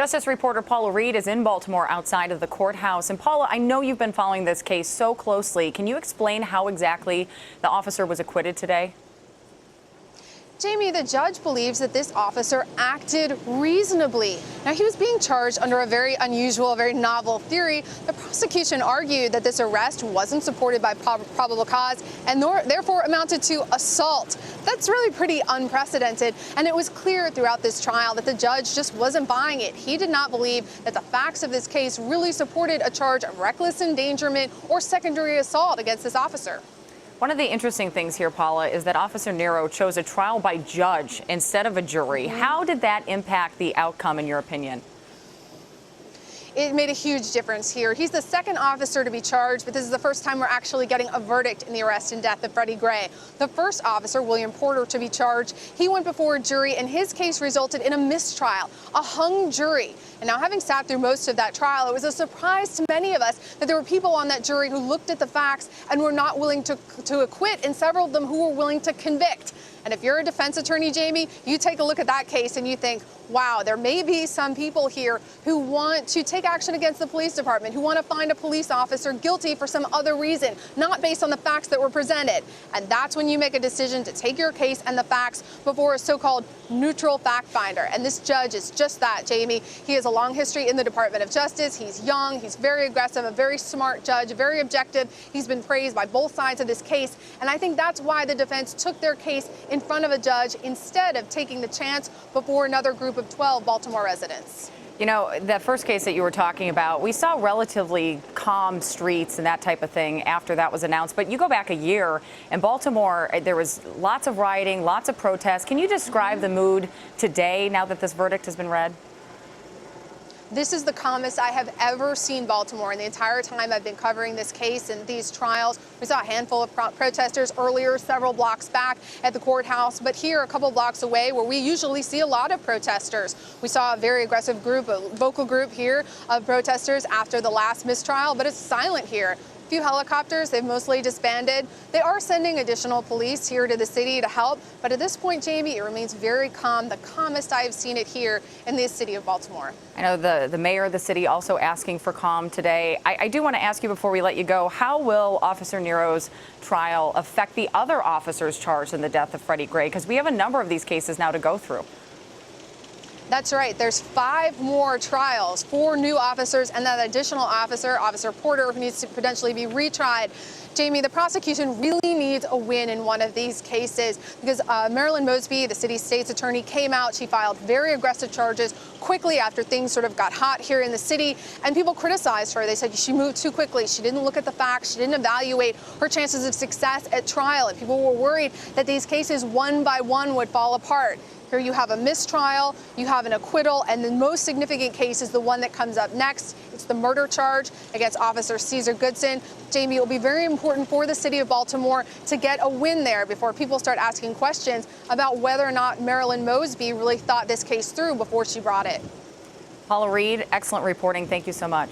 Justice reporter Paula Reid is in Baltimore outside of the courthouse. And Paula, I know you've been following this case so closely. Can you explain how exactly the officer was acquitted today? Jamie, the judge believes that this officer acted reasonably. Now, he was being charged under a very unusual, very novel theory. The prosecution argued that this arrest wasn't supported by probable cause and therefore amounted to assault. That's really pretty unprecedented, and it was clear throughout this trial that the judge just wasn't buying it. He did not believe that the facts of this case really supported a charge of reckless endangerment or secondary assault against this officer. One of the interesting things here, Paula, is that Officer Nero chose a trial by judge instead of a jury. How did that impact the outcome, in your opinion? It made a huge difference here. He's the second officer to be charged, but this is the first time we're actually getting a verdict in the arrest and death of Freddie Gray. The first officer, William Porter, to be charged, he went before a jury, and his case resulted in a mistrial, a hung jury. And now, having sat through most of that trial, it was a surprise to many of us that there were people on that jury who looked at the facts and were not willing to acquit, and several of them who were willing to convict. And if you're a defense attorney, Jamie, you take a look at that case and you think, wow, there may be some people here who want to take action against the police department, who want to find a police officer guilty for some other reason, not based on the facts that were presented. And that's when you make a decision to take your case and the facts before a so-called neutral fact finder. And this judge is just that, Jamie. He has a long history in the Department of Justice. He's young, he's very aggressive, a very smart judge, very objective. He's been praised by both sides of this case. And I think that's why the defense took their case in front of a judge instead of taking the chance before another group of 12 Baltimore residents. You know, that first case that you were talking about, we saw relatively calm streets and that type of thing after that was announced. But you go back a year, in Baltimore, there was lots of rioting, lots of protests. Can you describe the mood today now that this verdict has been read? This is the calmest I have ever seen Baltimore in the entire time I've been covering this case and these trials. We saw a handful of protesters earlier, several blocks back at the courthouse, but here a couple blocks away where we usually see a lot of protesters. We saw a very aggressive group, a vocal group here of protesters after the last mistrial, but it's silent here. Few helicopters, they've mostly disbanded. They are sending additional police here to the city to help, but at this point, Jamie, it remains very calm, the calmest I've seen it here in the city of Baltimore. I know the mayor of the city also asking for calm today. I do want to ask you before we let you go, how will Officer Nero's trial affect the other officers charged in the death of Freddie Gray? Because we have a number of these cases now to go through. That's right. There's 5 more trials, 4 new officers, and that additional officer, Officer Porter, who needs to potentially be retried. Jamie, the prosecution really needs a win in one of these cases because Marilyn Mosby, the city's state's attorney, came out. She filed very aggressive charges quickly after things sort of got hot here in the city, and people criticized her. They said she moved too quickly. She didn't look at the facts. She didn't evaluate her chances of success at trial, and people were worried that these cases one by one would fall apart. Here you have a mistrial, you have an acquittal, and the most significant case is the one that comes up next. It's the murder charge against Officer Cesar Goodson. Jamie, it will be very important for the city of Baltimore to get a win there before people start asking questions about whether or not Marilyn Mosby really thought this case through before she brought it. Paula Reid, excellent reporting. Thank you so much.